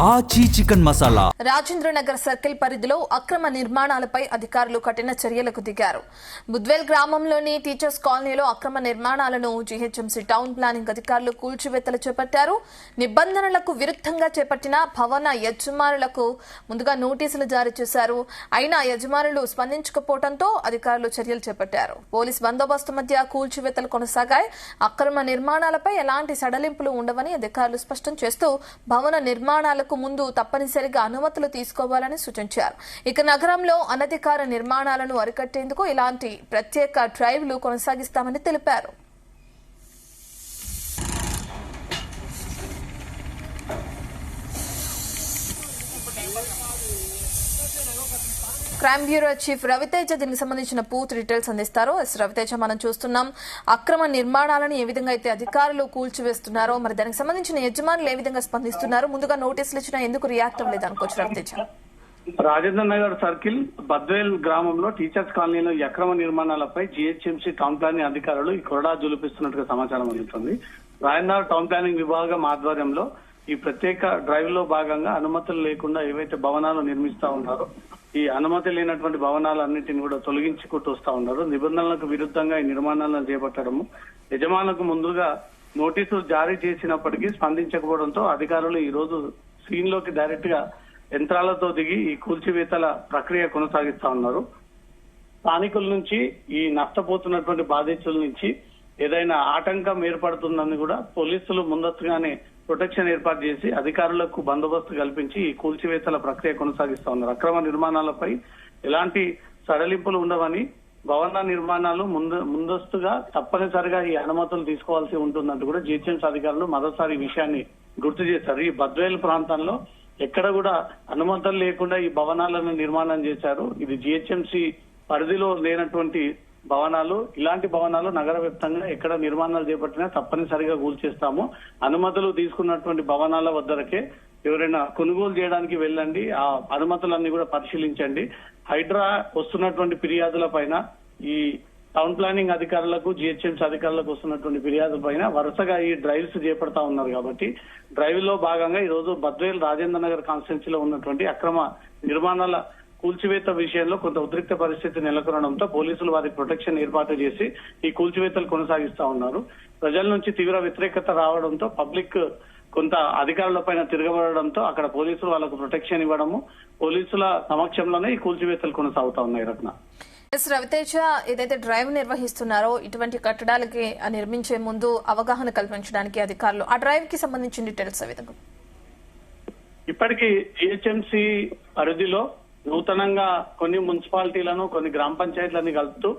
ఆచి chicken masala. Rajendranagar circle పరిధిలో అక్రమ నిర్మాణాలపై అధికారులు కఠిన చర్యలకు దిగారు. బుద్వేల్ గ్రామంలోని టీచర్స్ కాలనీలో అక్రమ నిర్మాణాలను జీహెచ్ఎంసీ టౌన్ ప్లానింగ్ అధికారులు కూల్చివేతలు చేపట్టారు. నిబంధనలకు విరుద్ధంగా చేపట్టిన భవన యజమానులకు ముందుగా నోటీసులు జారీ చేశారు. అయినా యజమానులు స్పందించకపోవడంతో అధికారులు చర్యలు చేపట్టారు. పోలీస్ బందోబస్తు మధ్య కూల్చివేతలు కొనసాగాయి. అక్రమ నిర్మాణాలపై ఎలాంటి సడలింపులు ఉండవని అధికారులు స్పష్టం చేస్తూ భవన నిర్మాణాలకు ముందు తప్పనిసరిగా అనుమతులు తీసుకోవాలని సూచించారు. ఇక నగరంలో అనధికార నిర్మాణాలను అరికట్టేందుకు ఇలాంటి ప్రత్యేక డ్రైవ్లు కొనసాగిస్తామని తెలిపారు. క్రైమ్ బ్యూరో చీఫ్ రవితేజ దీనికి సంబంధించిన పూర్తి డీటెయిల్స్ అందిస్తారు. రవితేజ, మనం చూస్తున్నాం అక్రమ నిర్మాణాలను ఏ విధంగా అయితే అధికారులు కూల్చివేస్తున్నారో, మరి దానికి సంబంధించిన యజమానులు ఏ విధంగా స్పందిస్తున్నారు, ముందుగా నోటీసులు ఇచ్చినా ఎందుకు రియాక్ట్ అవ్వలేదు అనుకోవచ్చు రవితేజ? రాజేంద్ర నగర్ సర్కిల్ బద్వేల్ గ్రామంలో టీచర్స్ కాలనీలో ఈ అక్రమ నిర్మాణాలపై జీహెచ్ఎంసీ టౌన్ ప్లానింగ్ అధికారులు ఈ కొరడా జులిపిస్తున్నట్టుగా సమాచారం అందుతుంది. రాజేంద్ర టౌన్ ప్లానింగ్ విభాగం ఆధ్వర్యంలో ఈ ప్రత్యేక డ్రైవ్ లో భాగంగా అనుమతులు లేకుండా ఏవైతే భవనాలు నిర్మిస్తా ఉన్నారో ఈ అనుమతి లేనటువంటి భవనాలన్నింటినీ కూడా తొలగించుకుంటూ వస్తా ఉన్నారు. నిబంధనలకు విరుద్ధంగా ఈ నిర్మాణాలను చేపట్టడము, యజమానులకు ముందుగా నోటీసులు జారీ చేసినప్పటికీ స్పందించకపోవడంతో అధికారులు ఈ రోజు సీన్ లోకి డైరెక్ట్ గా యంత్రాలతో దిగి ఈ కూల్చివేతల ప్రక్రియ కొనసాగిస్తా ఉన్నారు. స్థానికుల నుంచి ఈ నష్టపోతున్నటువంటి బాధితుల నుంచి ఏదైనా ఆటంకం ఏర్పడుతుందని కూడా పోలీసులు ముందస్తుగానే ప్రొటెక్షన్ ఏర్పాటు చేసి అధికారులకు బందోబస్తు కల్పించి ఈ కూల్చివేతల ప్రక్రియ కొనసాగిస్తా ఉన్నారు. అక్రమ నిర్మాణాలపై ఎలాంటి సడలింపులు ఉండవని, భవన నిర్మాణాలు ముందస్తుగా తప్పనిసరిగా ఈ అనుమతులు తీసుకోవాల్సి ఉంటుందంటూ కూడా జీహెచ్ఎంసీ అధికారులు మరోసారి ఈ విషయాన్ని గుర్తు చేశారు. ఈ బద్వేల్ ప్రాంతంలో ఎక్కడ కూడా అనుమతులు లేకుండా ఈ భవనాలను నిర్మాణం చేశారు. ఇది జీహెచ్ఎంసీ పరిధిలో లేనటువంటి భవనాలు. ఇలాంటి భవనాలు నగర వ్యాప్తంగా ఎక్కడ నిర్మాణాలు చేపట్టినా తప్పనిసరిగా కూల్చేస్తాము. అనుమతులు తీసుకున్నటువంటి భవనాల వద్దరకే ఎవరైనా కొనుగోలు చేయడానికి వెళ్ళండి, ఆ అనుమతులన్నీ కూడా పరిశీలించండి. హైడ్రా వస్తున్నటువంటి ఫిర్యాదుల పైన ఈ టౌన్ ప్లానింగ్ అధికారులకు, జీహెచ్ఎంసీ అధికారులకు వస్తున్నటువంటి ఫిర్యాదుల పైన వరుసగా ఈ డ్రైవ్స్ చేపడతా ఉన్నారు. కాబట్టి డ్రైవ్ లో భాగంగా ఈ రోజు బద్వేల్ రాజేంద్ర నగర్ కాన్స్టిట్యున్సీలో ఉన్నటువంటి అక్రమ నిర్మాణాల కూల్చివేత విషయంలో కొంత ఉద్రిక్త పరిస్థితి నెలకొనడంతో పోలీసులు వారికి ప్రొటెక్షన్ ఏర్పాటు చేసి ఈ కూల్చివేతలు కొనసాగిస్తా ఉన్నారు. ప్రజల నుంచి తీవ్ర వ్యతిరేకత రావడంతో పబ్లిక్ కొంత అధికారుల పైన తిరగబడడంతో అక్కడ పోలీసులు వాళ్ళకు ప్రొటెక్షన్ ఇవ్వడము, పోలీసుల సమక్షంలోనే ఈ కూల్చివేతలు కొనసాగుతా ఉన్నాయి. రత్న రవితేజ, ఏదైతే డ్రైవ్ నిర్వహిస్తున్నారో ఇటువంటి కట్టడాలకి నిర్మించే ముందు అవగాహన కల్పించడానికి అధికారులు ఆ డ్రైవ్ కి సంబంధించిన డీటెయిల్స్ విధంగా ఇప్పటికీ జీహెచ్ఎంసీ పరిధిలో నూతనంగా కొన్ని మున్సిపాలిటీలను, కొన్ని గ్రామ పంచాయతీలను కలుపుతూ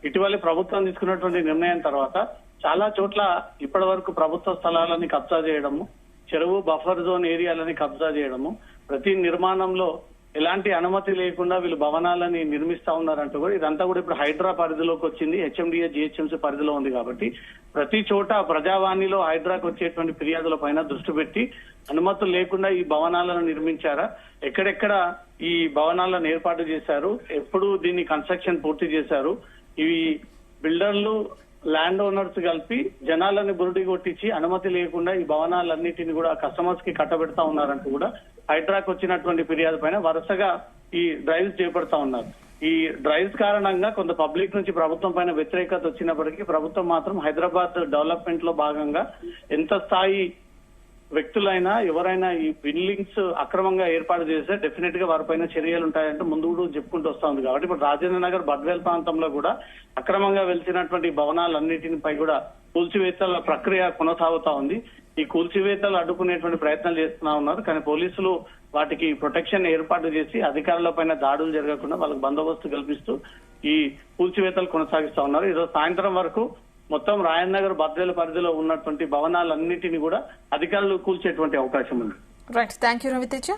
ఇటీవల ప్రభుత్వం తీసుకున్నటువంటి నిర్ణయం తర్వాత చాలా చోట్ల ఇప్పటి వరకు ప్రభుత్వ స్థలాలని కబ్జా చేయడము, చెరువు బఫర్ జోన్ ఏరియాలని కబ్జా చేయడము, ప్రతి నిర్మాణంలో ఎలాంటి అనుమతి లేకుండా వీళ్ళు భవనాలని నిర్మిస్తా ఉన్నారంటూ కూడా ఇదంతా కూడా ఇప్పుడు హైడ్రా పరిధిలోకి వచ్చింది. హెచ్ఎండిఏ జీహెచ్ఎంసీ పరిధిలో ఉంది కాబట్టి ప్రతి చోట ప్రజావాణిలో హైడ్రాకు వచ్చేటువంటి ఫిర్యాదుల పైన దృష్టి పెట్టి అనుమతులు లేకుండా ఈ భవనాలను నిర్మించారా, ఎక్కడెక్కడ ఈ భవనాలను ఏర్పాటు చేశారు, ఎప్పుడు దీన్ని కన్స్ట్రక్షన్ పూర్తి చేశారు, ఇవి బిల్డర్లు, ల్యాండ్ ఓనర్స్ కలిపి జనాలని బురుడి కొట్టించి అనుమతి లేకుండా ఈ భవనాలన్నిటిని కూడా కస్టమర్స్ కి కట్టబెడతా ఉన్నారంటూ కూడా హైడ్రాక్ వచ్చినటువంటి ఫిర్యాదు పైన వరుసగా ఈ డ్రైవ్స్ చేపడతా ఉన్నారు. ఈ డ్రైవ్స్ కారణంగా కొంత పబ్లిక్ నుంచి ప్రభుత్వం పైన వ్యతిరేకత వచ్చినప్పటికీ ప్రభుత్వం మాత్రం హైదరాబాద్ డెవలప్మెంట్ లో భాగంగా ఎంత స్థాయి వ్యక్తులైనా ఎవరైనా ఈ బిల్డింగ్స్ అక్రమంగా ఏర్పాటు చేస్తే డెఫినెట్ గా వారిపైన చర్యలు ఉంటాయంటే ముందు కూడా చెప్పుకుంటూ వస్తా ఉంది. కాబట్టి ఇప్పుడు రాజేంద్ర నగర్ బద్వేల్ ప్రాంతంలో కూడా అక్రమంగా వెలిసినటువంటి భవనాలన్నిటిపై కూడా కూల్చివేతల ప్రక్రియ కొనసాగుతా ఉంది. ఈ కూల్చివేతలు అడ్డుకునేటువంటి ప్రయత్నాలు చేస్తున్నా ఉన్నారు. కానీ పోలీసులు వాటికి ప్రొటెక్షన్ ఏర్పాటు చేసి అధికారుల పైన దాడులు జరగకుండా వాళ్ళకి బందోబస్తు కల్పిస్తూ ఈ కూల్చివేతలు కొనసాగిస్తా ఉన్నారు. ఈరోజు సాయంత్రం వరకు మొత్తం రాజేంద్ర నగర్ బద్వేల్ పరిధిలో ఉన్నటువంటి భవనాలన్నిటిని కూడా అధికారులు కూల్చేటువంటి అవకాశం ఉంది. Right, thank you Raviteja.